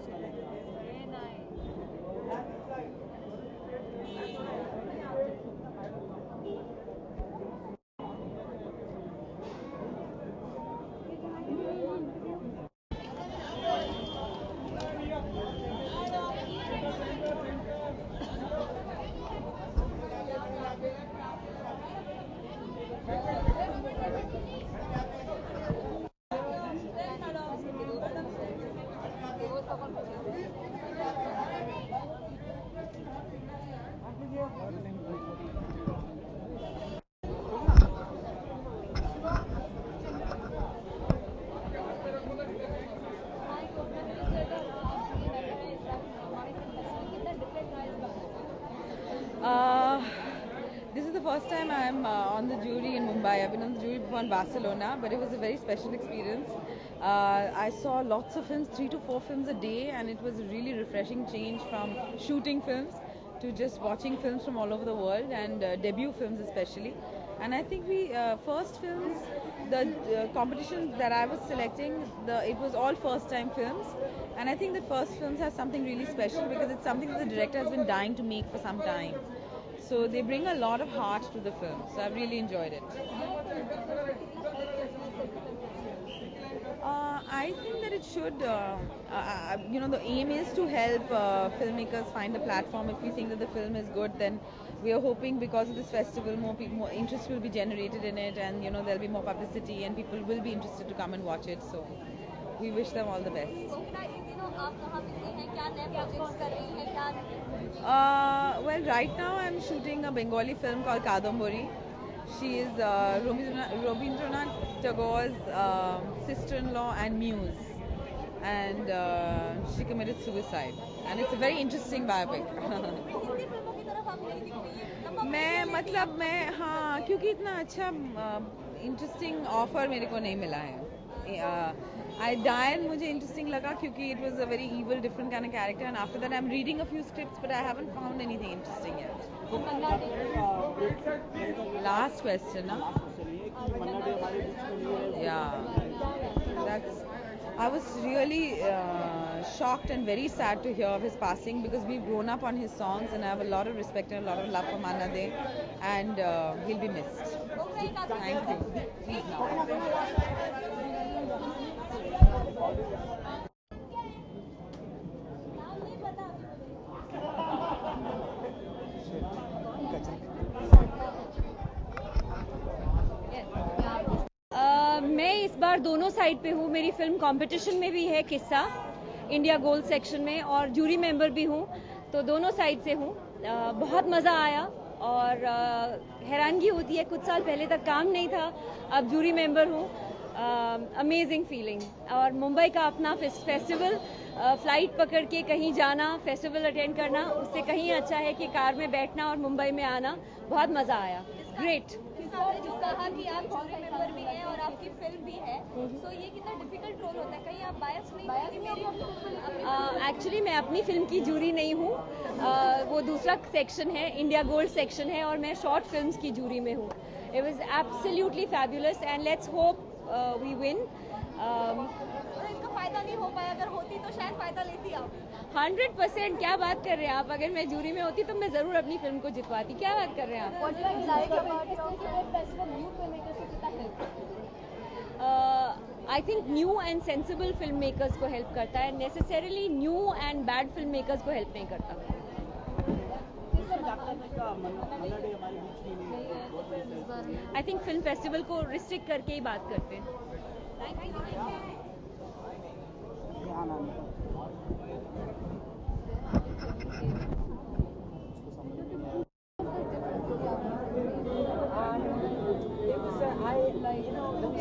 Very nice. Uh, this is the first time I'm on the jury in Mumbai. I've been on the jury before in Barcelona, but it was a very special experience. I saw lots of films, 3 to 4 films a day, and it was a really refreshing change from shooting films to just watching films from all over the world and debut films especially. And I think we first films, the competitions that I was selecting, it was all first time films, and I think the first films have something really special because it's something that the director has been dying to make for some time. So they bring a lot of heart to the film. So I've really enjoyed it. I think that it should, the aim is to help filmmakers find a platform. If we think that the film is good, then we are hoping because of this festival, more interest will be generated in it, and there'll be more publicity, and people will be interested to come and watch it. So we wish them all the best. Well, right now I'm shooting a Bengali film called Kadambari. She is Rabindranath Tagore's sister-in-law and muse, and she committed suicide. And it's a very interesting biopic. मैं हाँ, क्योंकि इतना अच्छा interesting offer मेरे को नहीं मिला है. I Diane मुझे interesting लगा क्योंकि it was a very evil, different kind of character, and after that I'm reading a few scripts, but I haven't found anything interesting yet. Last question, huh? Yeah, that's. I was really shocked and very sad to hear of his passing because we've grown up on his songs, and I have a lot of respect and a lot of love for Manna De, and he'll be missed. Thank you. Please now. मैं इस बार दोनों side पे हूँ. मेरी film competition में भी है किस्सा, इंडिया गोल्ड सेक्शन में, और जूरी मेंबर भी हूँ, तो दोनों साइड से हूँ. बहुत मज़ा आया और हैरानगी होती है, कुछ साल पहले तक काम नहीं था, अब जूरी मेंबर हूँ. Amazing feeling. और मुंबई का अपना फेस्टिवल, फ्लाइट पकड़ के कहीं जाना, फेस्टिवल अटेंड करना, उससे कहीं अच्छा है कि कार में बैठना और मुंबई में आना. बहुत मज़ा आया. ग्रेट. आपने जो कहा कि आप जूरी मेंबर भी हैं और आपकी फिल्म भी है, तो ये कितना डिफिकल्ट रोल होता है? कहीं आप बायस नहीं? एक्चुअली मैं अपनी फिल्म की जूरी नहीं हूँ. वो दूसरा सेक्शन है, इंडिया गोल्ड सेक्शन है, और मैं शॉर्ट फिल्म्स की जूरी में हूँ. It was absolutely fabulous and let's hope we win. इसका फायदा नहीं हो पाया, अगर होती तो शायद फायदा लेती आप. 100%. क्या बात कर रहे हैं आप? अगर मैं जूरी में होती तो मैं जरूर अपनी फिल्म को जितवाती. क्या बात कर रहे हैं आप? I think new and sensible film makers को हेल्प करता है, necessarily new and bad film makers को हेल्प नहीं करता. आई थिंक फिल्म फेस्टिवल को रिस्ट्रिक्ट करके ही बात करते हैं. Thank you. There was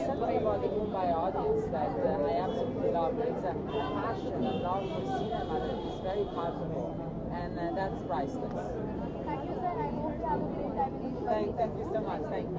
something about the Mumbai audience that I absolutely love. It's a passion and love for cinema that is very palpable, and that's priceless. Thank you, sir. I hope you have a great time in Mumbai. Thank you so much. Thank you.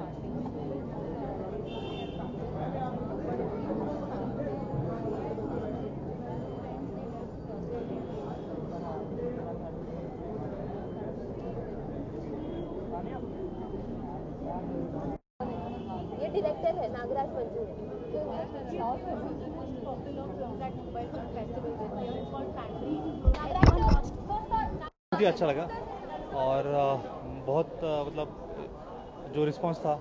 Director है नागराज मंजू है. बहुत ही अच्छा लगा और बहुत मतलब जो response था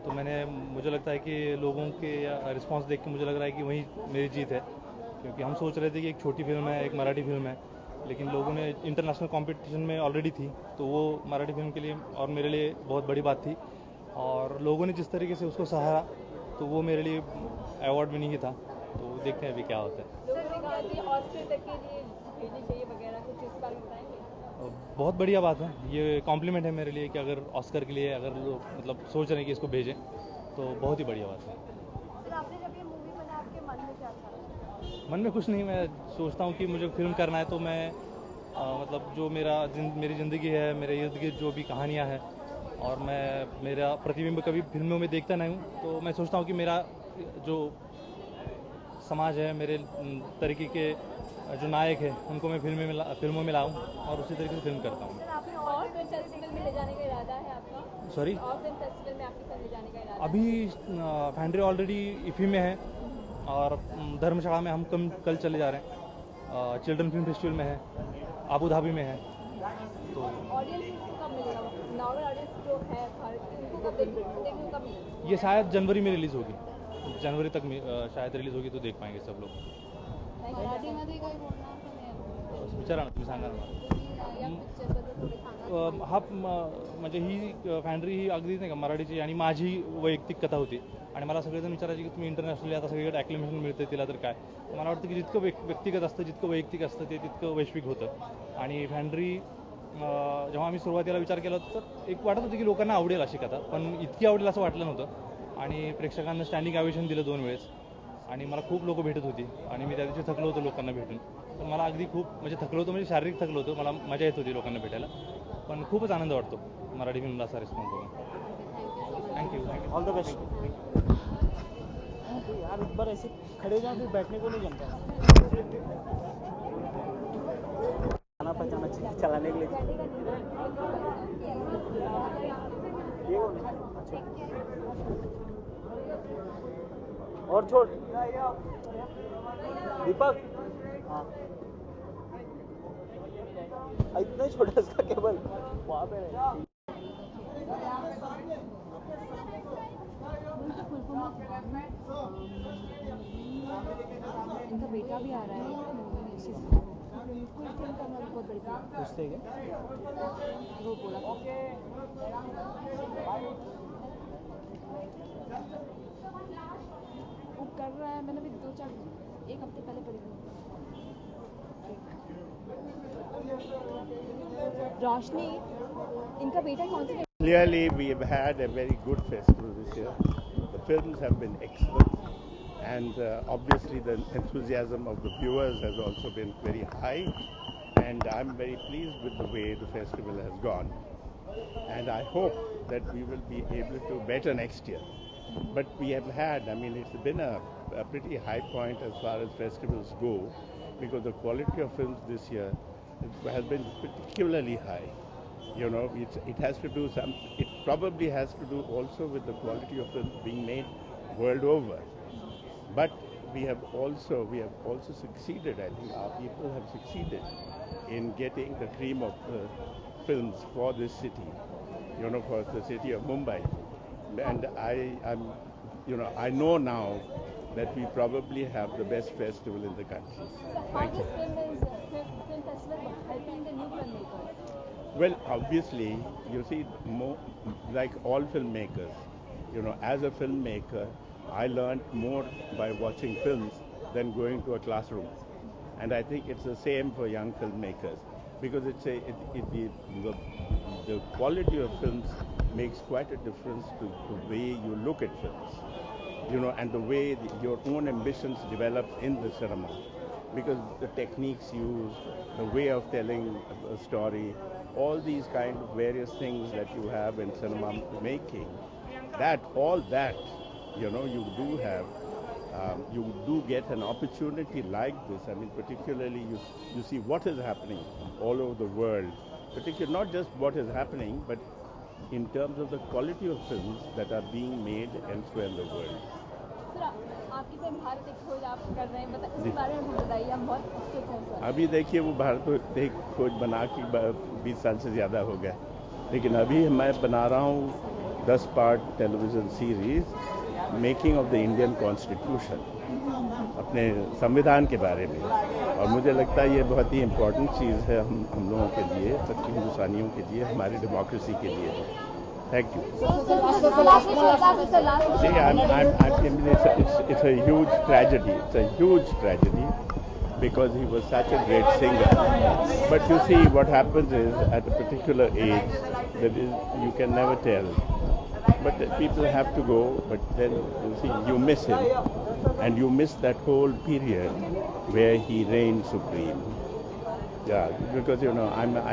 तो मुझे लगता है कि लोगों के रिस्पांस देख के मुझे लग रहा है कि वही मेरी जीत है, क्योंकि हम सोच रहे थे कि एक छोटी फिल्म है, एक मराठी फिल्म है, लेकिन लोगों ने इंटरनेशनल कंपटीशन में ऑलरेडी थी तो वो मराठी फिल्म के लिए और मेरे लिए बहुत बड़ी बात थी, और लोगों ने जिस तरीके से उसको सहारा तो वो मेरे लिए अवार्ड विनिंग ही था. तो देखते हैं अभी क्या होता है. बहुत बढ़िया बात है, ये कॉम्प्लीमेंट है मेरे लिए कि अगर ऑस्कर के लिए अगर लोग मतलब सोच रहे हैं कि इसको भेजें तो बहुत ही बढ़िया बात है. फिर आपने जब ये मूवी बना आपके मन में क्या था? मन में कुछ नहीं, मैं सोचता हूँ कि मुझे फिल्म करना है तो मैं मतलब जो मेरी ज़िंदगी है, मेरे इर्द गिर्द जो भी कहानियाँ हैं और मेरा प्रतिबिंब कभी फिल्मों में देखता नहीं हूँ, तो मैं सोचता हूँ कि मेरा जो समाज है, मेरे तरीके के जो नायक है उनको मैं फिल्मों में लाऊं और उसी तरीके से फिल्म करता हूँ. और फिल्म फेस्टिवल में ले जाने का इरादा है आपका? सॉरी, और फिल्म फेस्टिवल में आपकी फिल्म ले जाने का इरादा अभी फैंड्री ऑलरेडी इफ़ी में है और धर्मशाला में हम कल चले जा रहे हैं, चिल्ड्रन फिल्म फेस्टिवल में है, अबू धाबी में है. तो ऑडियंस को कब मिलेगा? नॉर्मल ऑडियंस जो है भारत की उनको कब देखने को कब मिलेगा? ये शायद जनवरी में रिलीज़ होगी, जनवरी तक शायद रिलीज़ होगी तो देख पाएंगे सब लोग. मराठीमध्ये काही बोलणार का नाही? विचारा ना, तुम्ही सांगा ना मला. या पिक्चरबद्दल थोडे सांगा. हा म्हणजे ही फॅन्ड्री ही अगदीच नाही का मराठीची आणि माझी वैयक्तिक कथा होती, आणि मला सगळेजण विचारायचे की तुम्ही इंटरनॅशनली आता सगळीकडे ॲक्लेमेशन मिळते तिला तर काय. मला वाटतं की जितकं व्यक्तिगत असतं, जितकं वैयक्तिक असतं ते तितकं वैश्विक होतं. आणि फॅन्ड्री जेव्हा आम्ही सुरुवातीला विचार केला तर एक वाटत होतं की लोकांना आवडेल अशी कथा, पण इतकी आवडेल असं वाटलं नव्हतं. आणि प्रेक्षकांना स्टँडिंग ऑवेशन दिलं 2 वेळेस, आणि मला खूप लोकं भेटत होती आणि मी त्या दिवशी थकलो होतो लोकांना भेटून. पण मला अगदी खूप म्हणजे थकलो होतो म्हणजे शारीरिक थकलो होतो, मला मजा येत होती लोकांना भेटायला, पण खूपच आनंद वाटतो मराठी फिल्मला असा रिस्पॉन्स बघून. थँक्यू. All the best. यार एक बार ऐसे खड़े जाओ फिर बैठने को नहीं जमता. खाना पचाना चलाने के लिए ये कौन है? अच्छा और छोड़ दीपक. हाँ इतना ही छोटा इसका केबल वहाँ पे है. इनका बेटा भी आ रहा है. पूछते क्या? वो बोला वो कर रहा है. मैंने भी 1 हफ्ते पहले पढ़ी थी. रोशनी, इनका बेटा कौन सी? Clearly, we have had a very good festival this year. The films have been excellent, and obviously the enthusiasm of the viewers has also been very high, and I'm very pleased with the way the festival has gone. And I hope that we will be able to better next year. But we have had, I mean, it's been a pretty high point as far as festivals go, because the quality of films this year has been particularly high. You know, it has to do it probably has to do also with the quality of films being made world over. But we have also succeeded. I think our people have succeeded in getting the cream of the films for this city. You know, for the city of Mumbai. And I know now that we probably have the best festival in the country. Thank you. Film festival helping the new filmmakers? Well, obviously, you see, like all filmmakers, you know, as a filmmaker, I learned more by watching films than going to a classroom. And I think it's the same for young filmmakers, because the quality of films makes quite a difference to the way you look at films, you know, and the way your own ambitions develop in the cinema, because the techniques used, the way of telling a story, all these kind of various things that you have in cinema making, all that, you know, you do have, you do get an opportunity like this. I mean, particularly you see what is happening all over the world, particularly not just what is happening, but in terms of the quality of films that are being made elsewhere in the world. Sir आपकी film Bharat एक खोज आप कर रहे हैं, इसके बारे में हमको बताइए, हम बहुत उत्सुक हैं सर। अभी देखिए वो भारत एक खोज बना के 20 साल से ज़्यादा हो गया, लेकिन अभी मैं बना रहा हूँ 10 part television series making of the Indian constitution, अपने संविधान के बारे में, और मुझे लगता है ये बहुत ही इम्पोर्टेंट चीज़ है हम लोगों के लिए, सबके हिंदुस्तानियों के लिए, हमारी डेमोक्रेसी के लिए। Thank you. See, it's a huge tragedy. It's a huge tragedy because he was such a great singer. But you see, what happens is at a particular age, you can never tell. But people have to go. But then you see, you miss him, and you miss that whole period where he reigned supreme. Yeah, because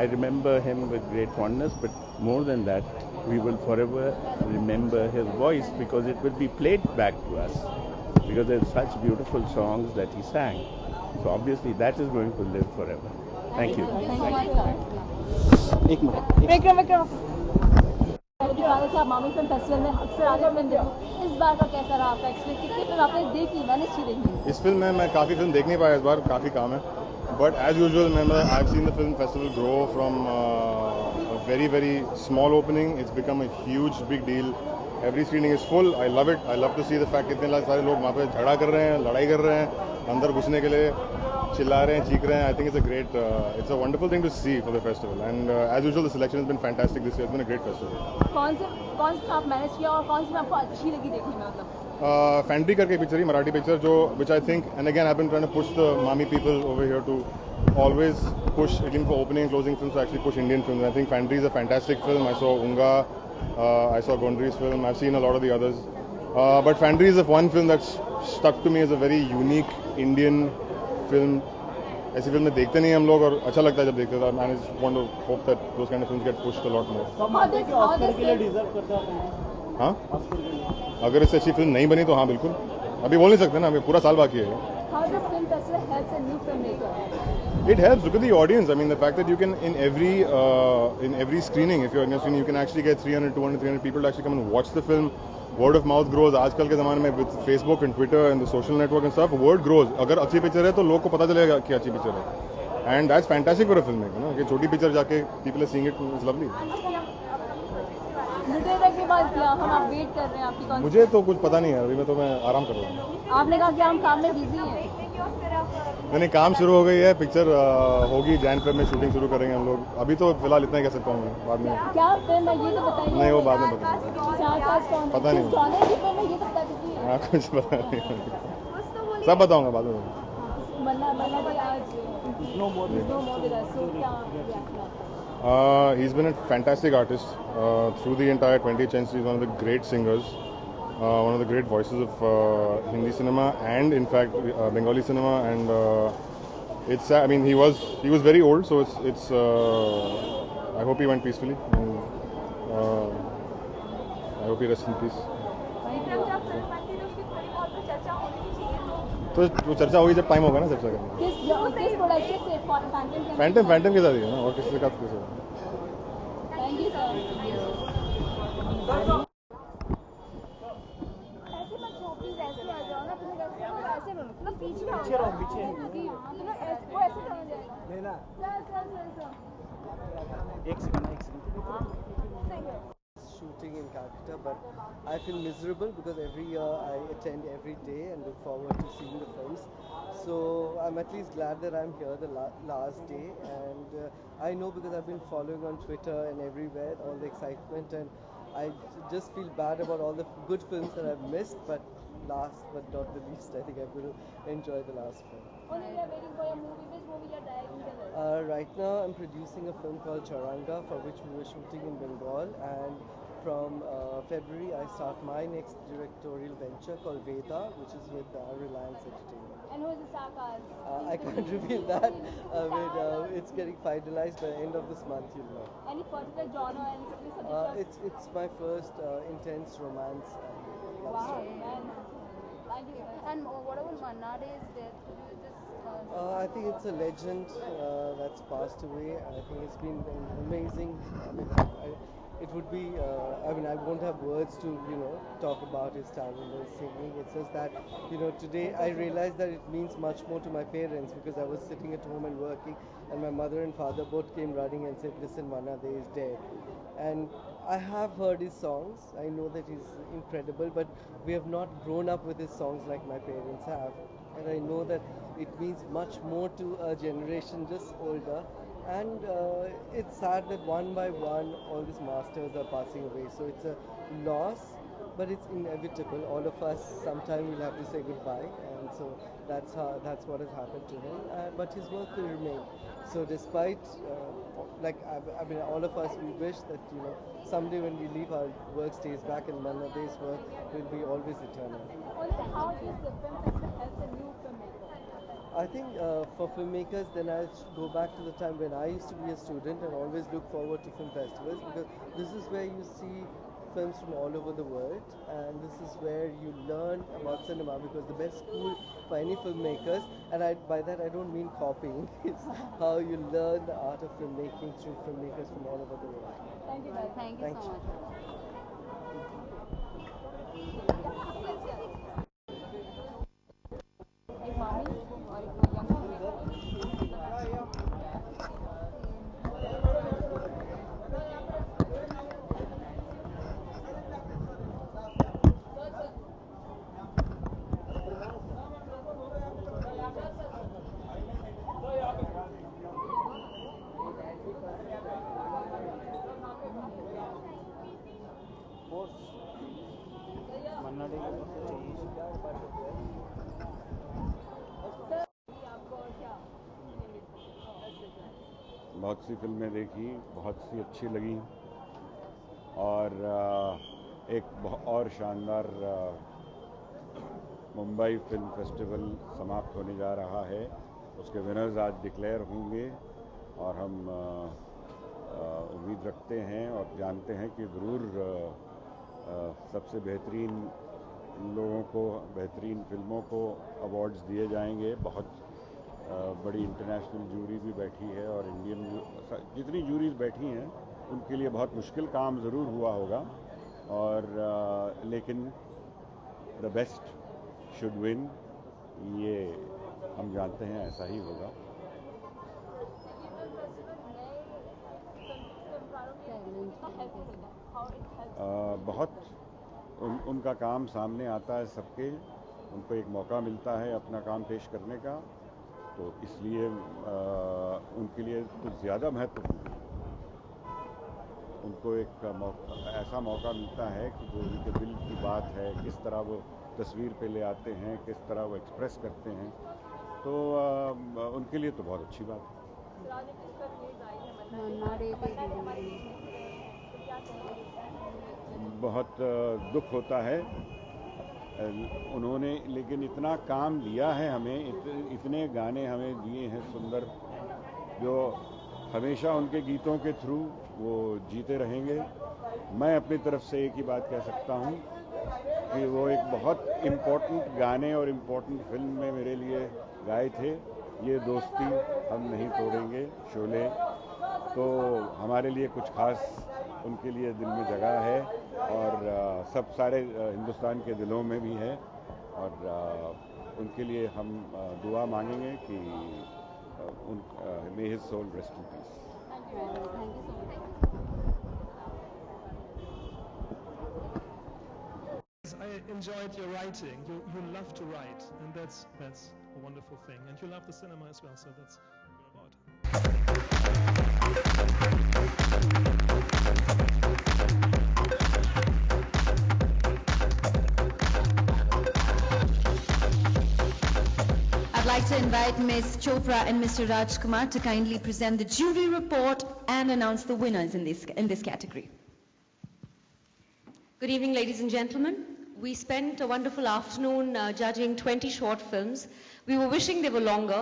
I remember him with great fondness. But more than that, we will forever remember his voice because it will be played back to us because there's such beautiful songs that he sang. So obviously that is going to live forever. Thank you. एक minute. आप मामी film festival में अक्सर आगे film देखो, इस बार का कैसा रहा आपका एक्सपीरियंस? कितनी फिल्म आपने देखी? मैंने अच्छी देखी। इस फिल्म में मैं काफ़ी फिल्म देख नहीं पाया इस बार, काफ़ी काम है, but as usual I have seen the film festival grow from very very small opening. It's become a huge big deal. Every screening is full. I love it. I love to see the fact कि इतने सारे लोग वहाँ पे झगड़ा कर रहे हैं, लड़ाई कर रहे हैं, अंदर घुसने के लिए चिल्ला रहे हैं, चीख रहे हैं. I think it's a wonderful thing to see for the festival. And as usual, the selection has been fantastic this year. It's been a great festival. कौन से आप मैनेज किया और कौन सी आपको अच्छी लगी देखने में? मतलब फैंड्री करके पिक्चर ही, मराठी पिक्चर, जो which I think, and again I've been trying to push the Mami people over here to always push, even for opening and closing films, to actually push Indian films. I think Fandry is a fantastic film. I saw Unga, I saw Gondry's film, I've seen a lot of the others. But Fandry is the one film that's stuck to me as a very unique Indian film. ऐसी फिल्में देखते नहीं हम लोग और अच्छा लगता है जब देखते हैं. I just want to hope that those kind of films get pushed a lot more. Oscar के लिए डिजर्व करता है। हाँ? ऑस्कर के लिए। अगर इससे अच्छी फिल्म नहीं बनी तो हाँ बिल्कुल, अभी बोल नहीं सकते ना, अभी पूरा साल बाकी है. How does film festival helps a new filmmaker? It helps. Look at the audience. I mean, the fact that you can in every screening, if you're in a screening, you can actually get 300, 200, 300 people to actually come and watch the film. Word of mouth grows. आजकल के ज़माने में with Facebook and Twitter and the social network and stuff, word grows. अगर अच्छी picture है तो लोग को पता चलेगा कि अच्छी पिक्चर है. And that's fantastic for a filmmaker. ना कि छोटी पिक्चर जाके people are seeing it, it's lovely. लुटेरा के बाद क्या हम आप वेट कर रहे हैं आपकी कौन? मुझे तो कुछ पता नहीं है, अभी मैं आराम कर रहा हूँ. आपने कहा कि हम काम में बिजी हैं. नहीं, काम शुरू हो गई है, पिक्चर होगी जनवरी में, शूटिंग शुरू करेंगे हम लोग. अभी तो फिलहाल इतना ही कह सकता हूँ मैं, बाद में क्या फिल्म है ये तो बताइए. नहीं, वो बाद में बताएंगे. पता नहीं. जॉनर की फिल्म है ये तो बता दीजिए. हाँ, कुछ पता नहीं, सब बताऊंगा बाद में. मन्ना भाई आज नो मोर सो क्या He's been a fantastic artist through the entire 20th century. He's one of the great singers, one of the great voices of Hindi cinema and in fact Bengali cinema. And it's I mean he was very old, so it's I hope he went peacefully, and I hope he rests in peace. तो वो चर्चा होगी जब time होगा ना चर्चा करने. किस प्रोडक्शन से फैंटम के साथ ही है ना, और किसी के साथ. Thank you sir. ऐसे मत छो प्लीज, ऐसे आ जाओ ना, तुम ऐसे मतलब पीछे रहो पीछे. वो ऐसे चला जाएगा. लेना सर एक second. Shooting in Calcutta, but I feel miserable because every year I attend every day and look forward to seeing the films. So I'm at least glad that I'm here the last day, and I know because I've been following on Twitter and everywhere all the excitement, and I just feel bad about all the good films that I've missed. But last but not the least, I think I'm going to enjoy the last film. Only we are waiting for your movie. Which movie you are directing? Right now I'm producing a film called Charanga, for which we were shooting in Bengal, and from February I start my next directorial venture called Veda, which is with Reliance Entertainment. And who is the star cast? I can't reveal that. It's getting finalized by the end of this month, you'll know. Any particular genre and subject? It's my first intense romance love Wow, story. man. Thank you. And what about Manna Day's death? Could you just I think it's a legend that's passed away. I think it's been an amazing. it would be, I mean, I won't have words to, talk about his talent and singing. It's just that, today I realized that it means much more to my parents because I was sitting at home and working, and my mother and father both came running and said, "Listen, Manna Dey is dead." And I have heard his songs. I know that he's incredible, but we have not grown up with his songs like my parents have. And I know that it means much more to a generation just older. And it's sad that one by one all these masters are passing away. So it's a loss, but it's inevitable. All of us sometime will have to say goodbye, and so that's what has happened to him. But his work will remain. So despite, I mean, all of us, we wish that someday when we leave, our work stays back, and Manna Dey's work will be always eternal. Also, how does the film festival help the new filmmaker? I think for filmmakers, then I go back to the time when I used to be a student and always look forward to film festivals because this is where you see films from all over the world, and this is where you learn about cinema because the best school for any filmmakers, and by that I don't mean copying, it's how you learn the art of filmmaking through filmmakers from all over the world. Thank you, guys. Thank you so much. एक मामी और एक young बहुत सी फिल्में देखी, बहुत सी अच्छी लगी और एक और शानदार मुंबई फिल्म फेस्टिवल समाप्त होने जा रहा है। उसके विनर्स आज डिक्लेयर होंगे और हम उम्मीद रखते हैं और जानते हैं कि ज़रूर सबसे बेहतरीन लोगों को, बेहतरीन फिल्मों को अवार्ड्स दिए जाएंगे। बहुत बड़ी इंटरनेशनल जूरी भी बैठी है और इंडियन जितनी जूरीज बैठी हैं उनके लिए बहुत मुश्किल काम ज़रूर हुआ होगा और लेकिन द बेस्ट शुड विन, ये हम जानते हैं ऐसा ही होगा। बहुत उनका काम सामने आता है सबके, उनको एक मौका मिलता है अपना काम पेश करने का, तो इसलिए उनके लिए कुछ ज़्यादा महत्वपूर्ण उनको एक ऐसा मौका मिलता है कि जो उनके दिल की बात है, किस तरह वो तस्वीर पे ले आते हैं, किस तरह वो एक्सप्रेस करते हैं, तो उनके लिए तो बहुत अच्छी बात है। बहुत दुख होता है, उन्होंने लेकिन इतना काम दिया है हमें, इतने गाने हमें दिए हैं सुंदर, जो हमेशा उनके गीतों के थ्रू वो जीते रहेंगे। मैं अपनी तरफ से एक ही बात कह सकता हूँ कि वो एक बहुत इम्पोर्टेंट गाने और इम्पोर्टेंट फिल्म में मेरे लिए गाए थे, ये दोस्ती हम नहीं तोड़ेंगे शोले, तो हमारे लिए कुछ खास उनके लिए दिल में जगह है और सब सारे हिंदुस्तान के दिलों में भी है और उनके लिए हम दुआ मांगेंगे कि may his soul rest in peace. I enjoyed your writing. You love to write, and that's a wonderful thing. And you love the cinema as well, so that's about. I'd like to invite Ms. Chopra and Mr. Rajkumar to kindly present the jury report and announce the winners in this category. Good evening, ladies and gentlemen. We spent a wonderful afternoon judging 20 short films. We were wishing they were longer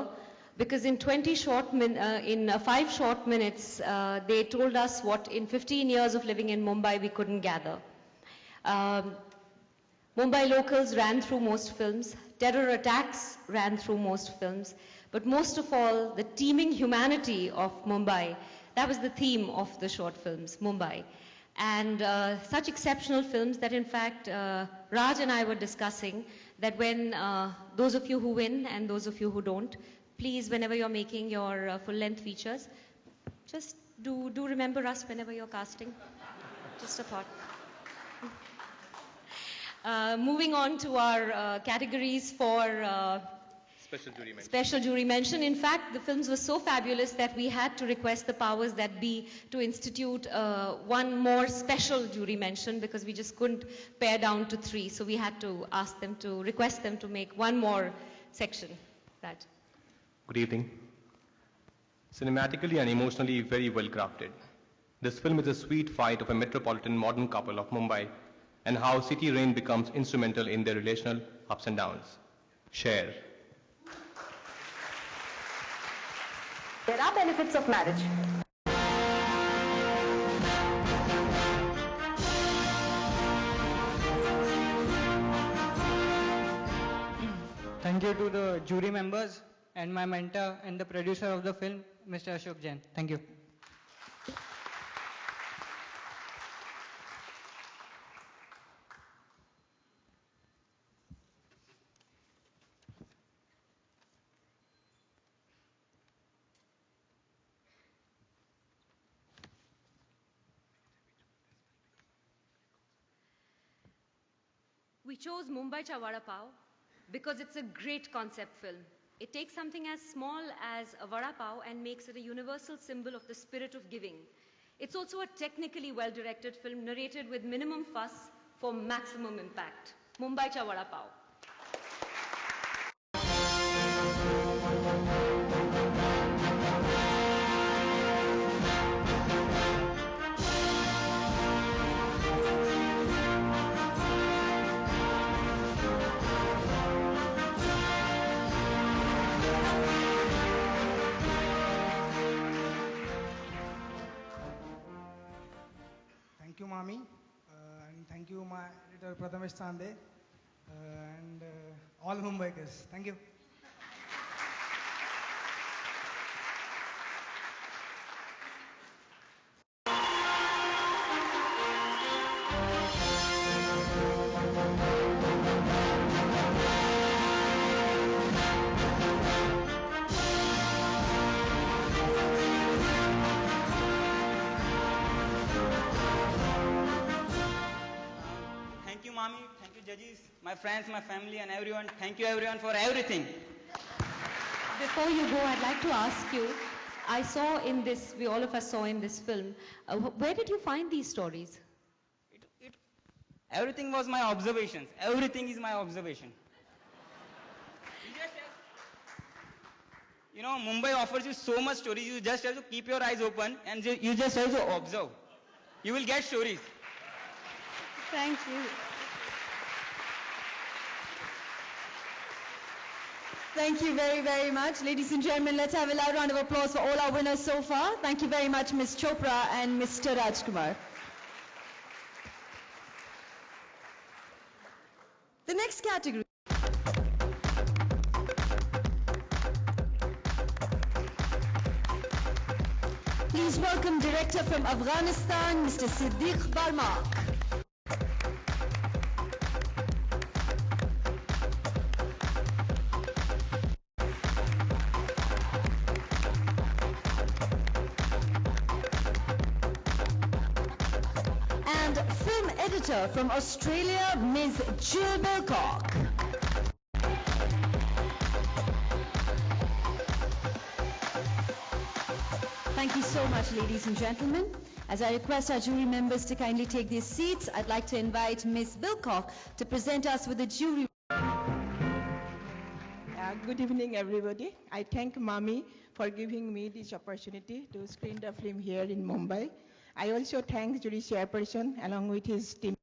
because in 5 short minutes, they told us what in 15 years of living in Mumbai we couldn't gather. Mumbai locals ran through most films. Terror attacks ran through most films. But most of all, the teeming humanity of Mumbai, that was the theme of the short films, Mumbai. and such exceptional films that in fact Raj and I were discussing that when those of you who win and those of you who don't, please, whenever you're making your full-length features, just do remember us whenever you're casting. Just a thought. Moving on to our categories for special jury mention. In fact, the films were so fabulous that we had to request the powers that be to institute one more special jury mention because we just couldn't pare down to 3. So we had to ask them to request them to make one more section. Raj. Good evening. Cinematically and emotionally very well crafted. This film is a sweet fight of a metropolitan modern couple of Mumbai and how city rain becomes instrumental in their relational ups and downs. Share. There are benefits of marriage. Thank you to the jury members and my mentor and the producer of the film, Mr. Ashok Jain. Thank you. We chose Mumbai Cha Vada Pav because it's a great concept film. It takes something as small as a vada pav and makes it a universal symbol of the spirit of giving. It's also a technically well-directed film narrated with minimum fuss for maximum impact. Mumbai Cha Vada Pav. Thank you, Mami, and thank you, my editor Prathamesh Sande, and all Mumbaikars. Thank you. Thank you, Mami. Thank you, judges, my friends, my family, and everyone. Thank you, everyone, for everything. Before you go, I'd like to ask you, I saw in this, we all of us saw in this film, where did you find these stories? Everything was my observations. Everything is my observation. You know, Mumbai offers you so much stories. You just have to keep your eyes open and you just have to observe. You will get stories. Thank you. Thank you very, very much. Ladies and gentlemen, let's have a loud round of applause for all our winners so far. Thank you very much, Ms. Chopra and Mr. Rajkumar. The next category. Please welcome director from Afghanistan, Mr. Siddiq Barmak. And film editor from Australia, Ms. Jill Bilcock. Thank you so much, ladies and gentlemen. As I request our jury members to kindly take their seats, I'd like to invite Ms. Bilcock to present us with the jury. Good evening, everybody. I thank Mami for giving me this opportunity to screen the film here in Mumbai. I also thank jury chairperson along with his team.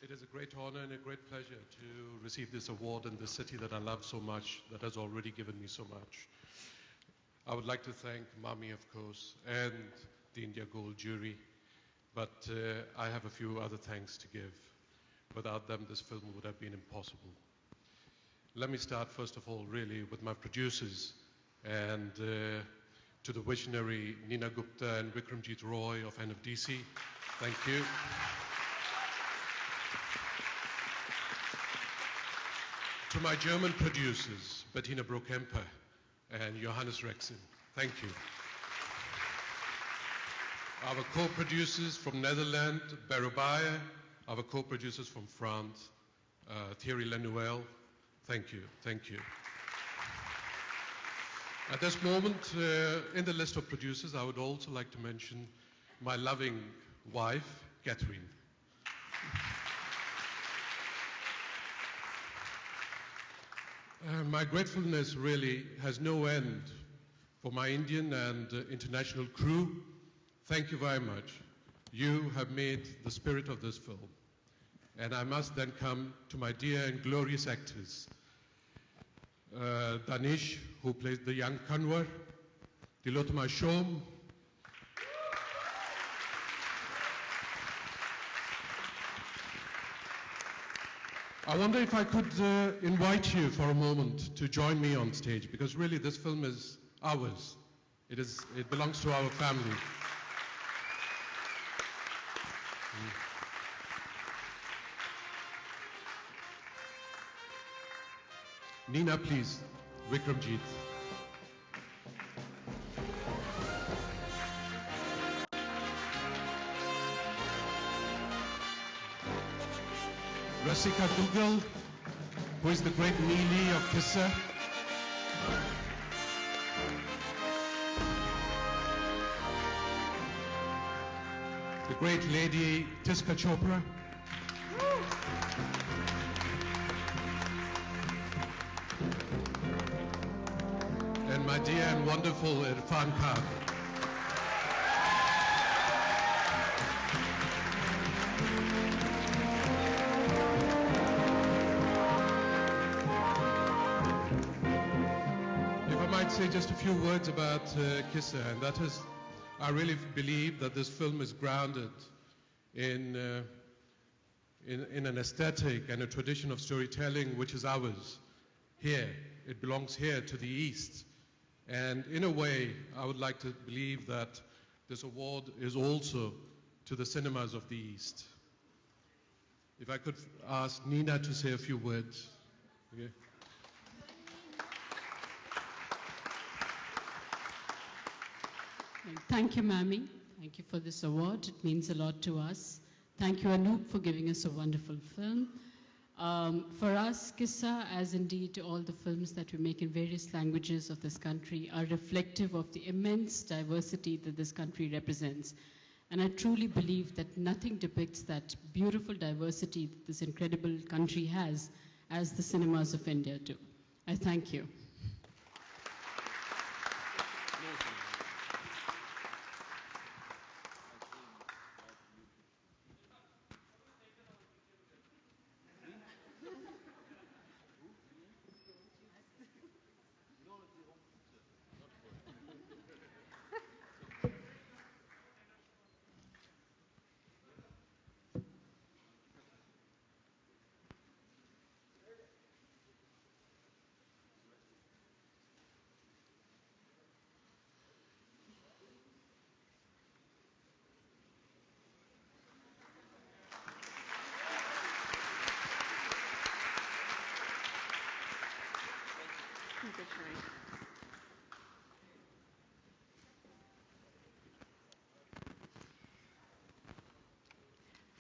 It is a great honor and a great pleasure to receive this award in the city that I love so much, that has already given me so much. I would like to thank Mami, of course, and the India Gold jury, but I have a few other thanks to give. Without them, this film would have been impossible. Let me start, first of all, really, with my producers, and to the visionary Nina Gupta and Vikramjit Roy of NFDC, thank you. To my German producers, Bettina Brokemper and Johannes Rexin, thank you. Our co-producers from Netherlands, Barry Bayer, our co-producers from France, Thierry Lenuel, thank you, thank you. At this moment, in the list of producers, I would also like to mention my loving wife, Catherine. My gratefulness really has no end for my Indian and international crew. Thank you very much. You have made the spirit of this film. And I must then come to my dear and glorious actors. Danish, who plays the young Kanwar, Tilotoma Shom, I wonder if I could invite you for a moment to join me on stage, because really this film is ours. It belongs to our family. Nina, please. Vikramjit. Rasika Dugal, who is the great Neeli of Kissa. The great lady Tiska Chopra. And my dear and wonderful Irfan Khan. Say just a few words about Kissa, and that is, I really believe that this film is grounded in an aesthetic and a tradition of storytelling which is ours here. It belongs here to the East. And in a way, I would like to believe that this award is also to the cinemas of the East. If I could ask Nina to say a few words. Okay. Thank you, Mami. Thank you for this award. It means a lot to us. Thank you, Anoop, for giving us a wonderful film. For us, Kissa, as indeed all the films that we make in various languages of this country, are reflective of the immense diversity that this country represents. And I truly believe that nothing depicts that beautiful diversity that this incredible country has as the cinemas of India do. I thank you.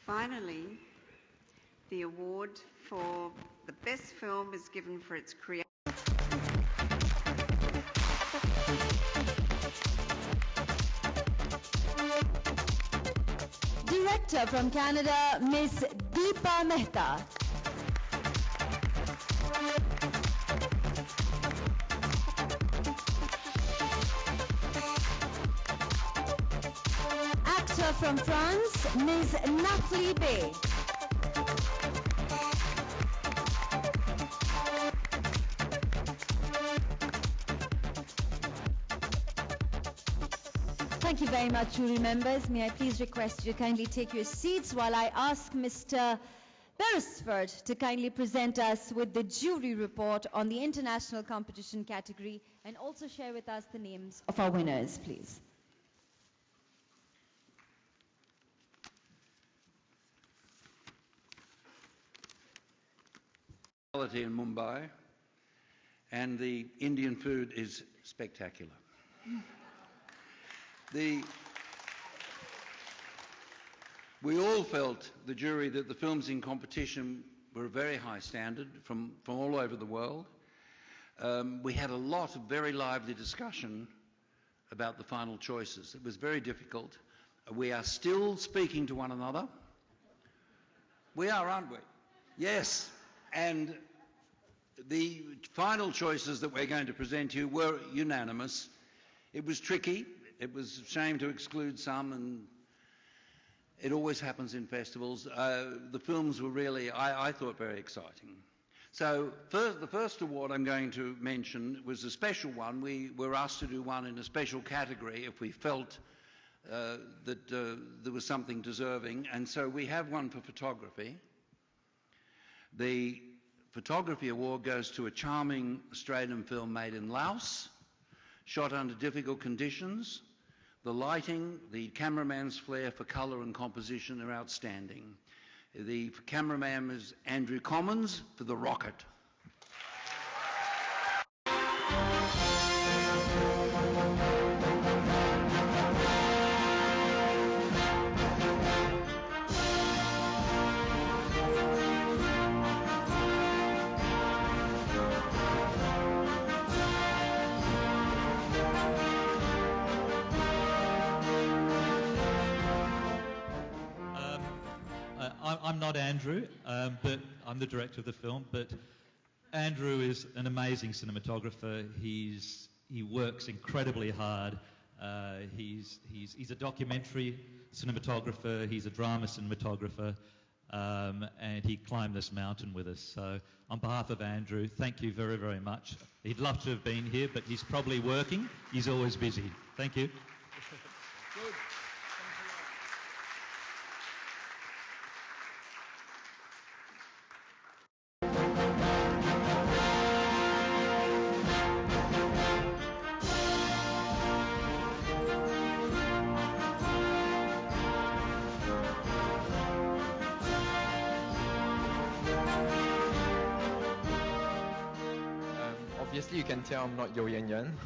Finally, the award for the best film is given for its creation. Director from Canada, Miss Deepa Mehta. Actor from France, Ms. Nathalie Bay. Thank you very much, jury members. May I please request you to kindly take your seats while I ask Mr. Beresford to kindly present us with the jury report on the international competition category and also share with us the names of our winners, please. In Mumbai, and the Indian food is spectacular. We all felt, the jury, that the films in competition were a very high standard from all over the world. We had a lot of very lively discussion about the final choices. It was very difficult. We are still speaking to one another. We are, aren't we? Yes. And the final choices that we're going to present to you were unanimous. It was tricky. It was a shame to exclude some, and it always happens in festivals. The films were really, I thought, very exciting. So the first award I'm going to mention was a special one. We were asked to do one in a special category if we felt that there was something deserving, and so we have one for photography. The photography award goes to a charming Australian film made in Laos, shot under difficult conditions. The lighting, the cameraman's flair for colour and composition are outstanding. The cameraman is Andrew Commons for The Rocket. I'm not Andrew, but I'm the director of the film. But Andrew is an amazing cinematographer. He works incredibly hard. He's a documentary cinematographer. He's a drama cinematographer, and he climbed this mountain with us. So, on behalf of Andrew, thank you very, very much. He'd love to have been here, but he's probably working. He's always busy. Thank you. Good. Obviously, you can tell I'm not Yo Yan Yan.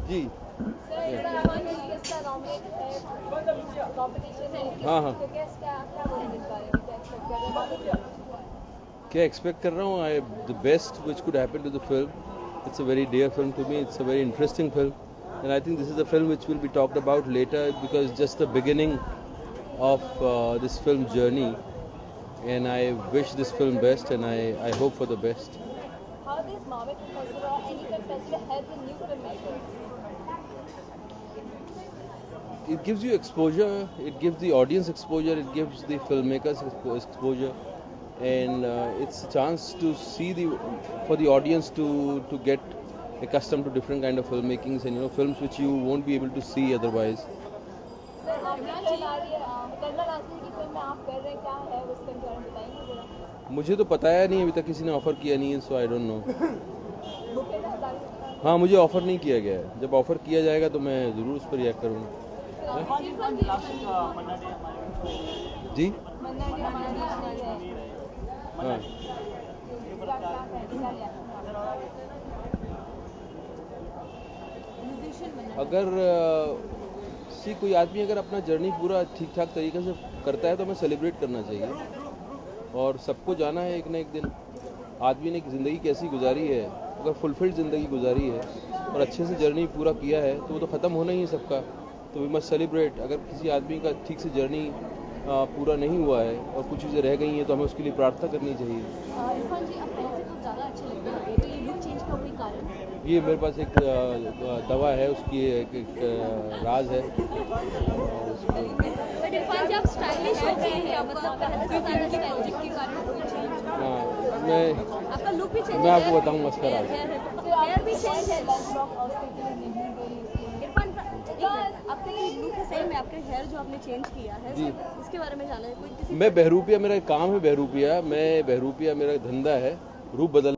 जी हाँ हाँ क्या expect कर रहा हूँ the best which could happen to the film it's a very dear film to me it's a very interesting film and I think this is a film which will be talked about later because just the beginning of this film journey, and I wish this film best and I hope for the best. How does Mami Festival or any film festival help the new filmmakers? It gives you exposure, it gives the audience exposure, it gives the filmmakers exposure, and it's a chance to see for the audience to get accustomed to different kind of filmmakings and films which you won't be able to see otherwise. मुझे तो पताया नहीं, अभी तक किसी ने offer किया नहीं है, सो आई डोंट नो. हाँ, मुझे ऑफर नहीं किया गया है. जब ऑफर किया जाएगा तो मैं जरूर उस पर रिएक्ट करूँगा. जी हाँ अगर कोई आदमी अगर अपना जर्नी पूरा ठीक ठाक तरीके से करता है तो हमें सेलिब्रेट करना चाहिए, और सबको जाना है एक ना एक दिन। आदमी ने ज़िंदगी कैसी गुजारी है, अगर फुलफिल्ड ज़िंदगी गुजारी है और अच्छे से जर्नी पूरा किया है तो वो तो ख़त्म होना ही है सबका, तो वी मस्ट सेलिब्रेट। अगर किसी आदमी का ठीक से जर्नी पूरा नहीं हुआ है और कुछ चीज़ें रह गई हैं तो हमें उसके लिए प्रार्थना करनी चाहिए। इरफान जी, अब पहले से तो ज़्यादा अच्छे लगते हैं, तो ये लुक चेंज का कोई कारण? ये मेरे पास एक दवा है, उसकी एक राज है। बट इरफान जी, आप स्टाइलिश हो गए हैं, मतलब पहले से ज़्यादा स्टाइलिश के कारण कोई चेंज? हाँ, आपका लुक भी चेंज है, मैं आपको बताऊंगा उसका राज। हेयर भी चेंज है। इरफान, आपका ये लुक है, सही में आपके हेयर जो आपने चेंज किया है, इसके बारे में जाना है कोई? मैं बहरूपिया, मेरा काम है बहरूपिया, मैं बहरूपिया मेरा धंधा है, रूप बदल